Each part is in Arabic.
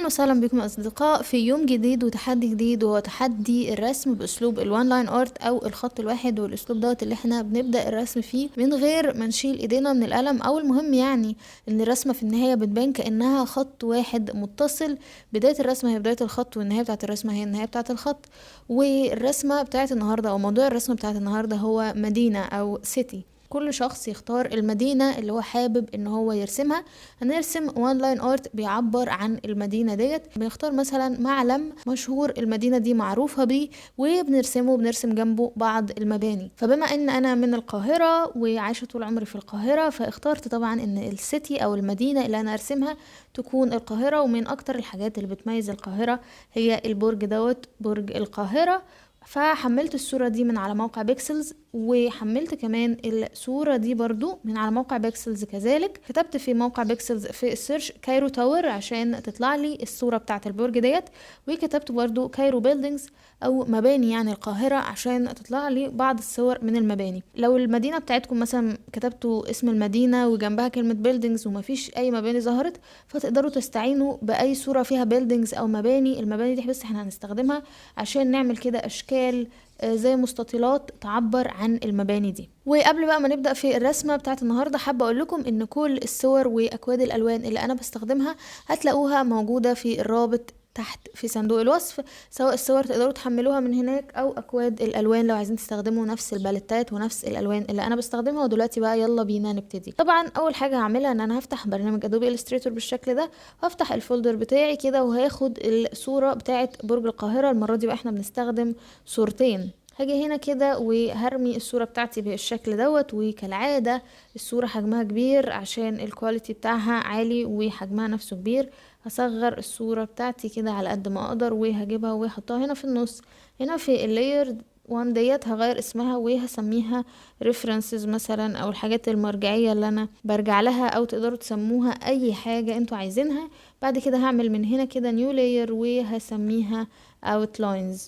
اهلا وسهلا بكم اصدقاء في يوم جديد وتحدي جديد، وهو تحدي الرسم باسلوب الوان لاين ارت او الخط الواحد. والاسلوب دوت اللي احنا بنبدا الرسم فيه من غير ما نشيل ايدينا من القلم، او المهم يعني ان الرسمه في النهايه بتبان كانها خط واحد متصل. بدايه الرسمه هي بدايه الخط، والنهايه بتاعه الرسمه هي النهايه بتاعه الخط. والرسمه بتاعه النهارده او موضوع الرسمه بتاعه النهارده هو مدينه او سيتي. كل شخص يختار المدينة اللي هو حابب ان هو يرسمها. هنرسم وان لاين ارت بيعبر عن المدينة ديت. بنختار مثلا معلم مشهور المدينة دي معروفة بيه، بنرسم جنبه بعض المباني. فبما ان انا من القاهرة وعايشة طول عمري في القاهرة، فاخترت طبعا ان السيتي او المدينة اللي انا ارسمها تكون القاهرة. ومن اكتر الحاجات اللي بتميز القاهرة هي البرج دوت، برج القاهرة. فحملت الصورة دي من على موقع بيكسلز، وحملت كمان الصورة دي برضو من على موقع بيكسلز كذلك. كتبت في موقع بيكسلز في السيرش كايرو تاور عشان تطلع لي الصورة بتاعة البرج ديت، وكتبت برضو كايرو بيلدينجز او مباني يعني القاهرة عشان تطلع لي بعض الصور من المباني. لو المدينة بتاعتكم مثلا كتبتوا اسم المدينة وجنبها كلمة بيلدينجز ومفيش اي مباني ظهرت، فتقدروا تستعينوا باي صورة فيها بيلدينجز او مباني. المباني دي بس احنا هنستخدمها عشان نعمل كده اشكال زي مستطيلات تعبر عن المباني دي. وقبل بقى ما نبدأ في الرسمة بتاعت النهاردة، حابة اقول لكم ان كل الصور واكواد الالوان اللي انا بستخدمها هتلاقوها موجودة في الرابط تحت في صندوق الوصف. سواء الصور تقدروا تحملوها من هناك، او اكواد الالوان لو عايزين تستخدموا نفس الباليتات ونفس الالوان اللي انا بستخدمها. ودلوقتي بقى يلا بينا نبتدي. طبعا اول حاجة هعملها ان انا هفتح برنامج ادوبي الستريتور بالشكل ده، وهفتح الفولدر بتاعي كده، وهاخد الصورة بتاعت برج القاهرة. المرة دي بقى احنا بنستخدم صورتين. هاجي هنا كده وهرمي الصورة بتاعتي بالشكل دوت. وكالعادة الصورة حجمها كبير عشان الكواليتي بتاعها عالي وحجمها نفسه كبير. هصغر الصورة بتاعتي كده على قد ما اقدر، وهجيبها وهحطها هنا في النص. هنا في اللاير وان ديت هغير اسمها وهسميها references مثلا، او الحاجات المرجعية اللي انا برجع لها، او تقدروا تسموها اي حاجة انتوا عايزينها. بعد كده هعمل من هنا كده نيو لاير وهسميها outlines.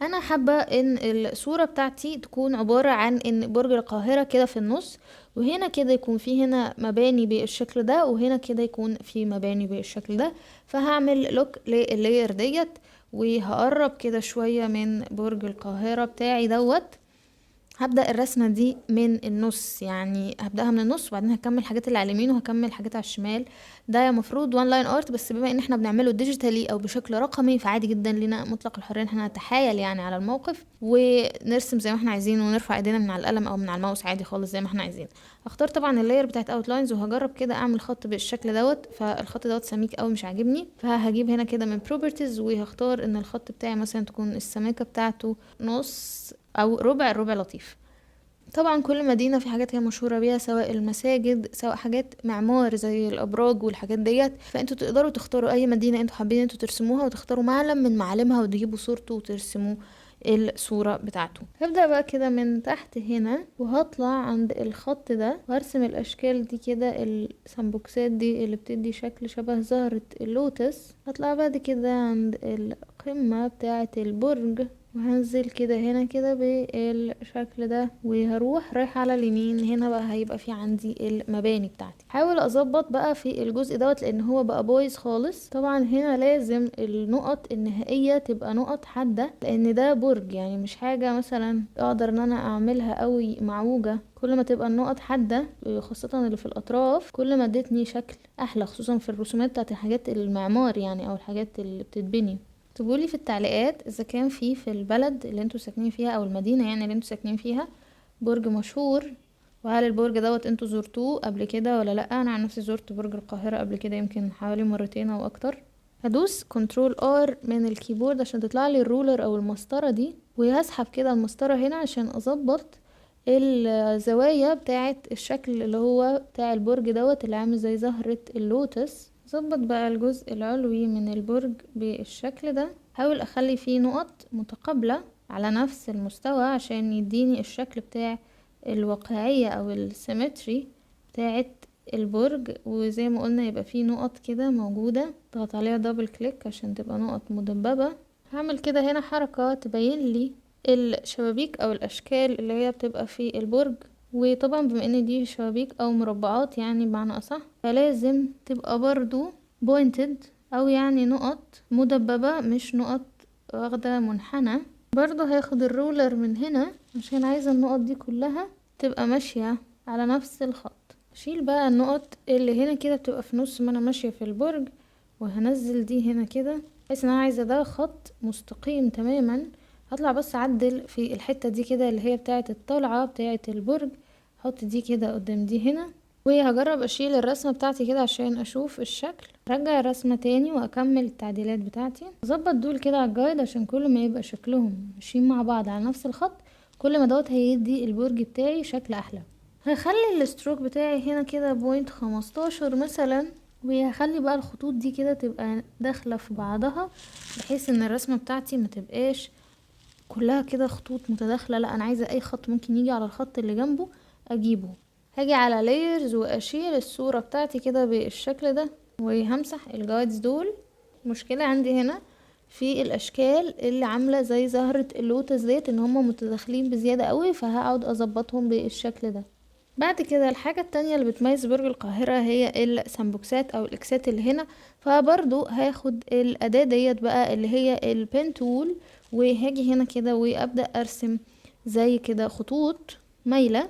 انا حابة ان الصورة بتاعتي تكون عبارة عن ان برج القاهرة كده في النص، وهنا كده يكون في هنا مباني بالشكل ده، وهنا كده يكون في مباني بالشكل ده. فهعمل لوك لللاير ديت، وهقرب كده شوية من برج القاهرة بتاعي دوت. هبدأ الرسمة دي من النص، يعني هبدأها من النص وبعدين هكمل الحاجات اللي على اليمين وهكمل حاجات على الشمال. ده مفروض وان لاين ارت، بس بما ان احنا بنعمله ديجيتالي او بشكل رقمي فعادي جدا لنا مطلق الحرية ان احنا نتحايل يعني على الموقف ونرسم زي ما احنا عايزين، ونرفع ايدينا من على القلم او من على الماوس عادي خالص زي ما احنا عايزين. هختار طبعا اللاير بتاعت اوتلاينز، وهجرب كده اعمل خط بالشكل دوت. فالخط دوت سميك قوي مش عاجبني، فهجيب هنا كده من بروبرتيز وهختار ان الخط بتاعي مثلا تكون السماكة بتاعته نص او ربع. الربع لطيف. طبعا كل مدينة في حاجات هي مشهورة بيها، سواء المساجد سواء حاجات معمار زي الأبراج والحاجات ديت. فانتوا تقدروا تختاروا أي مدينة انتوا حابين انتوا ترسموها، وتختاروا معلم من معالمها وتجيبوا صورته وترسموا الصورة بتاعته. هبدأ بقى كده من تحت هنا، وهطلع عند الخط ده وهرسم الأشكال دي كده، السمبوكسات دي اللي بتدي شكل شبه زهرة اللوتس. هطلع بعد كده عند القمة بتاعة البرج، وهنزل كده هنا كده بالشكل ده، وهروح رايحة على اليمين. هنا بقى هيبقى في عندي المباني بتاعتي. حاول اظبط بقى في الجزء دوت لان هو بقى بايظ خالص. طبعا هنا لازم النقط النهائية تبقى نقط حادة، لان ده برج يعني مش حاجة مثلا اقدر ان انا اعملها قوي معوجة. كل ما تبقى النقط حادة خاصة اللي في الاطراف كل ما ادتني شكل احلى، خصوصا في الرسومات بتاعت الحاجات المعمار يعني، او الحاجات اللي بتتبني. اكتبولي في التعليقات اذا كان في البلد اللي انتوا ساكنين فيها او المدينة يعني اللي انتوا ساكنين فيها برج مشهور، وهل البرج دوت انتوا زرتوه قبل كده ولا لا. انا عن نفسي زرت برج القاهرة قبل كده يمكن حوالي مرتين او اكتر. هدوس كنترول ار من الكيبورد عشان تطلع لي الرولر او المسطرة دي، وهسحب كده المسطرة هنا عشان اظبط الزوايا بتاعة الشكل اللي هو بتاع البرج دوت اللي عامل زي زهرة اللوتس. ظبط بقى الجزء العلوي من البرج بالشكل ده. حاول اخلي فيه نقط متقابلة على نفس المستوى عشان يديني الشكل بتاع الواقعية او السيمتري بتاعت البرج. وزي ما قلنا يبقى فيه نقط كده موجودة، ضغط عليها دبل كليك عشان تبقى نقط مدببة. هعمل كده هنا حركة تبين لي الشبابيك او الاشكال اللي هي بتبقى في البرج. وطبعا بما ان دي شبابيك او مربعات يعني بمعنى اصح، فلازم تبقى برضو بوينتد او يعني نقط مدببة مش نقط واخدة منحنى. برضو هاخد الرولر من هنا عشان عايزة النقط دي كلها تبقى ماشية على نفس الخط. اشيل بقى النقط اللي هنا كده بتبقى في نص ما انا ماشية في البرج، وهنزل دي هنا كده بحيث ان انا عايزة ده خط مستقيم تماما. هطلع بس اعدل في الحتة دي كده اللي هي بتاعة الطلعة بتاعة البرج، احط دي كده قدام دي هنا، وهجرب اشيل الرسمة بتاعتي كده عشان اشوف الشكل. ارجع الرسمة تاني واكمل التعديلات بتاعتي، اظبط دول كده على الجايد عشان كل ما يبقى شكلهم ماشيين مع بعض على نفس الخط كل ما دوت هيدي البرج بتاعي شكل احلى. هخلي الستروك بتاعي هنا كده 0.15 مثلا، وهخلي بقى الخطوط دي كده تبقى داخلة في بعضها بحيث ان الرسمة بتاعتي ما تبقاش كلها كده خطوط متداخلة، لا انا عايزة اي خط ممكن يجي على الخط اللي جنبه اجيبه. هاجي على لايرز واشيل الصورة بتاعتي كده بالشكل ده، وهمسح الجايدز دول. مشكلة عندي هنا في الاشكال اللي عاملة زي زهرة اللوتس ديت ان هما متداخلين بزيادة قوي، فهقعد اظبطهم بالشكل ده. بعد كده الحاجة التانية اللي بتميز برج القاهرة هي السامبوكسات او الاكسات اللي هنا، فبرضو هاخد الاداة ديت بقى اللي هي البين تول، وهاجي هنا كده وابدأ ارسم زي كده خطوط مايلة.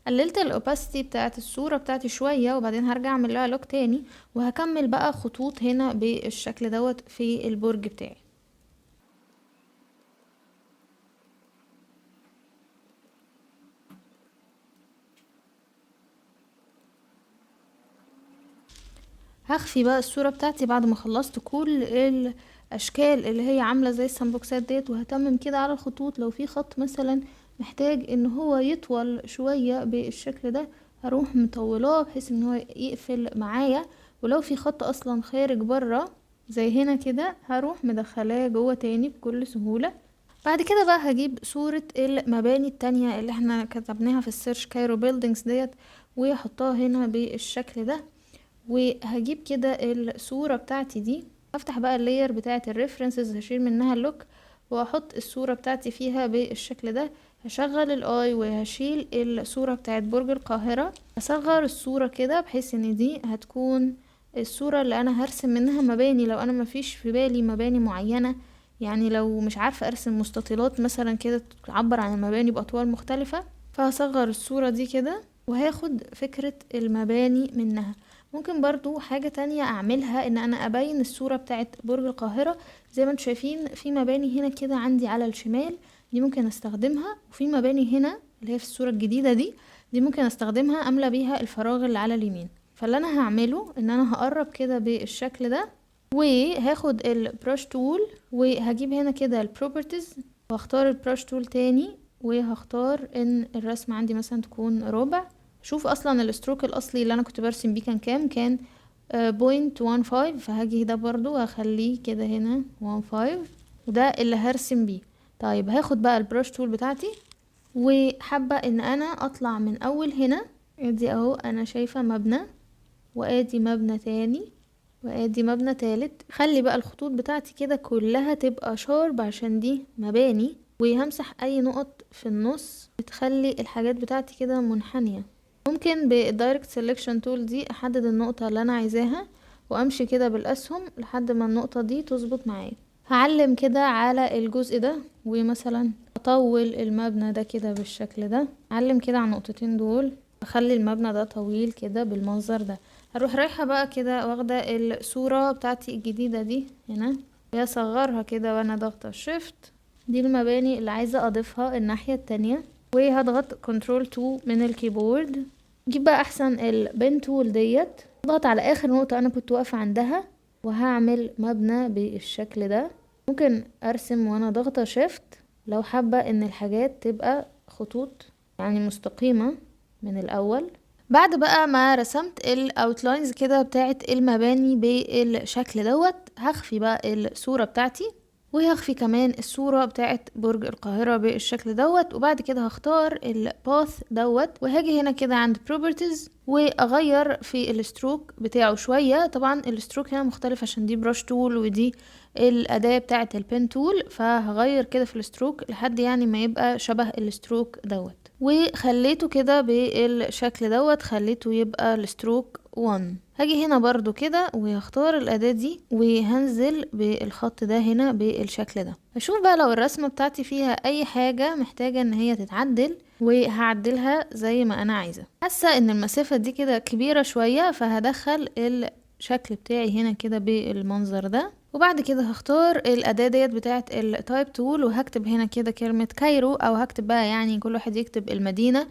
قللت الاوباسيتي بتاعت الصورة بتاعتي شوية وبعدين هرجع اعمل لها لوك تاني، وهكمل بقى خطوط هنا بالشكل دوت في البرج بتاعي. هخفي بقى الصورة بتاعتي بعد ما خلصت كل الاشكال اللي هي عاملة زي السامبوكسات ديت، وهتمم كده على الخطوط. لو في خط مثلا محتاج ان هو يطول شوية بالشكل ده هروح مطولاه بحيث ان هو يقفل معايا، ولو في خط اصلا خارج برا زي هنا كده هروح مدخلاه جوه تاني بكل سهولة. بعد كده بقى هجيب صورة المباني التانية اللي احنا كتبناها في السيرش كايرو بيلدينجز ديت وهحطها هنا بالشكل ده، وهجيب كده الصورة بتاعتي دي. هفتح بقى اللاير بتاعت الريفرنسز، هشيل منها اللوك واحط الصورة بتاعتي فيها بالشكل ده. هشغل الاي وهشيل الصورة بتاعت برج القاهرة، هصغر الصورة كده بحيث ان دي هتكون الصورة اللي انا هرسم منها مباني لو انا مفيش في بالي مباني معينة. يعني لو مش عارفة ارسم مستطيلات مثلا كده تعبر عن المباني باطوال مختلفة، فهصغر الصورة دي كده وهاخد فكرة المباني منها. ممكن برضو حاجة تانية اعملها ان انا ابين الصورة بتاعت برج القاهرة. زي ما انتم شايفين في مباني هنا كده عندي على الشمال، دي ممكن استخدمها، وفي مباني هنا اللي هي في الصورة الجديدة دي ممكن استخدمها املى بيها الفراغ اللي على اليمين. فاللي انا هعمله ان انا هقرب كده بالشكل ده، وهاخد البروش تول وهجيب هنا كده البروبرتيز واختار البروش تول تاني، وهختار ان الرسمة عندي مثلا تكون ربع. شوف اصلا الستروك الاصلي اللي انا كنت برسم بيه كان 0.15، فهاجي ده برضو هخليه كده هنا 1.5 وده اللي هرسم بيه. طيب هاخد بقى البروش تول بتاعتي وحابة ان انا اطلع من اول هنا. ادي اهو انا شايفة مبنى، وادي مبنى تاني، وادي مبنى تالت. خلي بقى الخطوط بتاعتي كده كلها تبقى شارب عشان دي مباني، وهمسح اي نقط في النص بتخلي الحاجات بتاعتي كده منحنية. ممكن بالدايركت سيلكشن تول دي احدد النقطة اللي انا عايزاها وامشي كده بالاسهم لحد ما النقطة دي تظبط معايا. هعلم كده على الجزء ده ومثلا اطول المبنى ده كده بالشكل ده، اعلم كده على النقطتين دول، اخلي المبنى ده طويل كده بالمنظر ده. هروح رايحة بقى كده واخدة الصورة بتاعتي الجديدة دي هنا وهصغرها كده وانا ضغطة شيفت. دي المباني اللي عايزة اضيفها الناحية التانية، وهضغط كنترول 2 من الكيبورد. جيب بقى احسن البين تول ديت، اضغط على اخر نقطة انا كنت واقفة عندها وهعمل مبنى بالشكل ده. ممكن ارسم وانا ضغطة شيفت لو حابة ان الحاجات تبقى خطوط يعني مستقيمة من الاول. بعد بقى ما رسمت الاوتلاينز كده بتاعت المباني بالشكل دوت، هخفي بقى الصورة بتاعتي وهخفي كمان الصورة بتاعت برج القاهرة بالشكل دوت. وبعد كده هختار الباث دوت وهاجي هنا كده عند properties واغير في الستروك بتاعه شوية. طبعا الستروك هنا مختلف عشان دي brush tool ودي الاداة بتاعت البين تول، فهغير كده في الستروك لحد يعني ما يبقى شبه الستروك دوت. وخليته كده بالشكل دوت، خليته يبقى الستروك 1. هاجي هنا برضو كده وهختار الأداة دي وهنزل بالخط ده هنا بالشكل ده. هشوف بقى لو الرسمة بتاعتي فيها اي حاجة محتاجة ان هي تتعدل، وهعدلها زي ما انا عايزة. حاسة ان المسافة دي كده كبيرة شوية، فهدخل الشكل بتاعي هنا كده بالمنظر ده. وبعد كده هختار الأداة ديت بتاعة التايب تول، وهكتب هنا كده كلمة كايرو، او هكتب بقى يعني كل واحد يكتب المدينة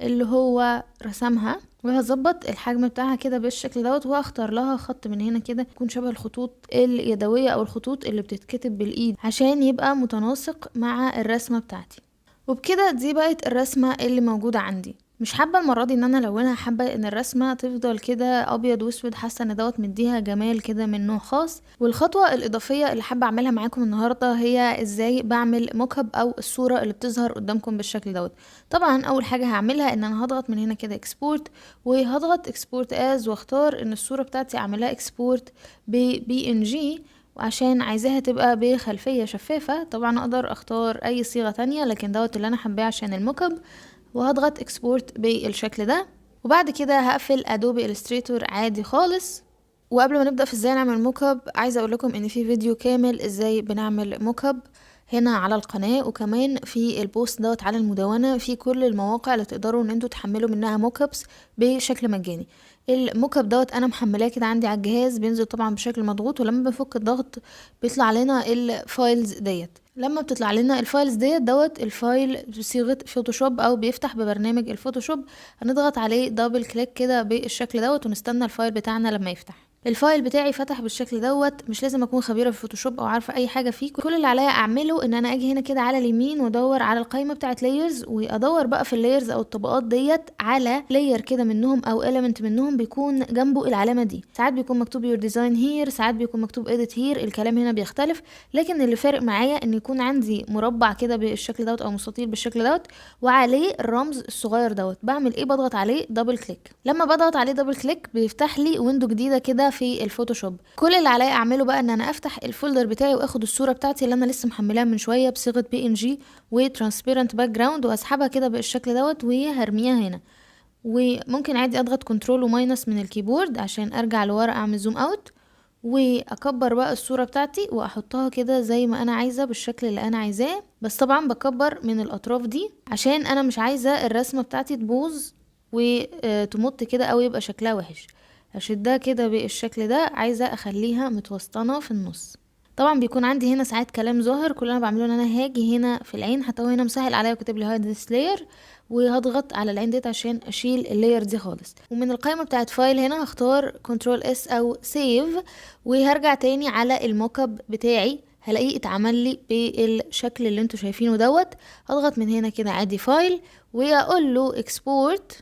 اللي هو رسمها، وهظبط الحجم بتاعها كده بالشكل دوت. وهختار لها خط من هنا كده يكون شبه الخطوط اليدوية او الخطوط اللي بتتكتب بالايد، عشان يبقى متناسق مع الرسمة بتاعتي. وبكده دي بقت الرسمة اللي موجودة عندي. مش حابة المرة دي ان انا الونها، حابة ان الرسمة تفضل كده ابيض واسود، حاسة ان دوت مديها جمال كده من نوع خاص. والخطوة الاضافية اللي حابة اعملها معاكم النهاردة هي ازاي بعمل موك اب او الصورة اللي بتظهر قدامكم بالشكل دوت. طبعا اول حاجة هعملها ان انا هضغط من هنا كده اكسبورت، وهضغط اكسبورت از، واختار ان الصورة بتاعتي اعملها اكسبورت ببي ان جي، وعشان عايزاها تبقى بخلفية شفافة. طبعا اقدر اختار اي صيغة تانية، لكن دوت اللي انا حباه عشان الموك اب. وهضغط اكسبورت بالشكل ده. وبعد كده هقفل ادوبي الستريتور عادي خالص. وقبل ما نبدأ في ازاي نعمل موك اب، عايزة اقول لكم ان في فيديو كامل ازاي بنعمل موك اب هنا على القناة، وكمان في البوست دوت على المدونة في كل المواقع اللي تقدروا ان انتوا تحملوا منها موك ابس بشكل مجاني. الموك اب دوت انا محملاه كده عندي على الجهاز، بينزل طبعا بشكل مضغوط، ولما بفك الضغط بيطلع لنا الفايلز ديت. لما بتطلع لنا الفايلز ديت دوت الفايل بصيغة فوتوشوب او بيفتح ببرنامج الفوتوشوب، هنضغط عليه دبل كليك كده بالشكل دوت، ونستنى الفايل بتاعنا لما يفتح. الفايل بتاعي فتح بالشكل دوت. مش لازم اكون خبيره في فوتوشوب او عارفه اي حاجه فيه، كل اللي عليا اعمله ان انا اجي هنا كده على اليمين وادور على القائمه بتاعه لايرز، وادور بقى في اللايرز او الطبقات ديت على لاير كده منهم او element منهم بيكون جنبه العلامه دي. ساعات بيكون مكتوب يور ديزاين هير، ساعات بيكون مكتوب اديت هير، الكلام هنا بيختلف. لكن اللي فارق معايا ان يكون عندي مربع كده بالشكل دوت او مستطيل بالشكل دوت، وعليه الرمز الصغير دوت. بعمل ايه؟ بضغط عليه دبل كليك. لما بضغط عليه دبل كليك بيفتح لي ويندو جديده كده في الفوتوشوب. كل اللي عليا اعمله بقى ان انا افتح الفولدر بتاعي، واخد الصوره بتاعتي اللي انا لسه محملاها من شويه بصيغه بي ان جي وترانسبيرنت باك جراوند، واسحبها كده بالشكل دوت وهرميها هنا. وممكن عادي اضغط كنترول وماينس من الكيبورد عشان ارجع لورا اعمل زوم اوت، واكبر بقى الصوره بتاعتي واحطها كده زي ما انا عايزه بالشكل اللي انا عايزاه. بس طبعا بكبر من الاطراف دي عشان انا مش عايزه الرسمه بتاعتي تبوظ وتمط كده او يبقى شكلها وحش. هشدها كده بالشكل ده، عايزه اخليها متوسطنه في النص. طبعا بيكون عندي هنا ساعات كلام ظاهر، كل اللي انا بعمله ان انا هاجي هنا في العين، حتى هو هنا مسهل عليا وكاتب لي هايد ذس لاير، وهضغط على العين ديت عشان اشيل اللاير دي خالص. ومن القائمه بتاعت فايل هنا هختار كنترول اس او سيف، وهرجع تاني على الموك اب بتاعي، هلاقيه اتعمل لي بالشكل اللي انتوا شايفينه دوت. هضغط من هنا كده عادي فايل، واقول له اكسبورت.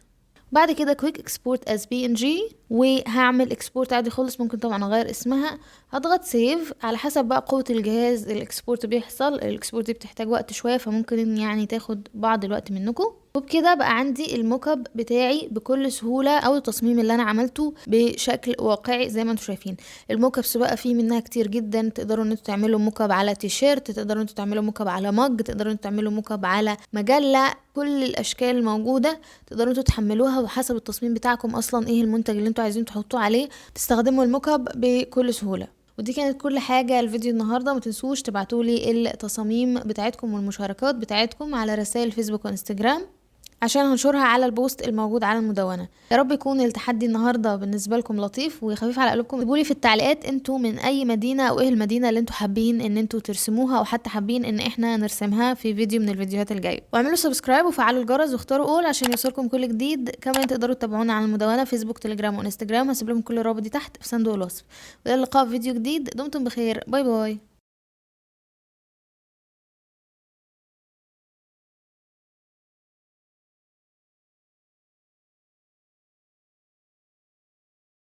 بعد كده كويك اكسبورت از بي ان جي، وهعمل اكسبورت عادي خالص. ممكن طبعا اغير اسمها. هضغط سيف. على حسب بقى قوة الجهاز الاكسبورت بيحصل، الاكسبورت دي بتحتاج وقت شوية، فممكن يعني تاخد بعض الوقت منكم. وبكده بقى عندي الموك اب بتاعي بكل سهولة، او التصميم اللي انا عملته بشكل واقعي زي ما انتم شايفين. الموك ابس بقى فيه منها كتير جدا، تقدروا ان انتوا تعملوا موك اب على تيشيرت، تقدروا ان انتوا تعملوا موك اب على مج، تقدروا ان انتوا تعملوا موك اب على مجلة. كل الاشكال الموجودة تقدروا انتوا تحملوها، وحسب التصميم بتاعكم اصلا ايه المنتج اللي انتوا عايزين تحطوه عليه تستخدموا الموك اب بكل سهولة. ودي كانت كل حاجة الفيديو النهاردة. ما تنسوش تبعتولي التصاميم بتاعتكم والمشاركات بتاعتكم على رسائل فيسبوك وانستجرام عشان هنشرها على البوست الموجود على المدونة. يا رب يكون التحدي النهاردة بالنسبة لكم لطيف وخفيف على قلوبكم. اكتبولي في التعليقات انتوا من اي مدينة، او ايه المدينة اللي انتوا حابين ان انتوا ترسموها، او حتى حابين ان احنا نرسمها في فيديو من الفيديوهات الجاية. واعملوا سبسكرايب وفعلوا الجرس واختاروا اول عشان يوصلكم كل جديد. كمان تقدروا تتابعونا على المدونة فيسبوك تليجرام وانستجرام، هسيب لكم كل الرابط دي تحت في صندوق الوصف. والى اللقاء في فيديو جديد. دمتم بخير. باي باي.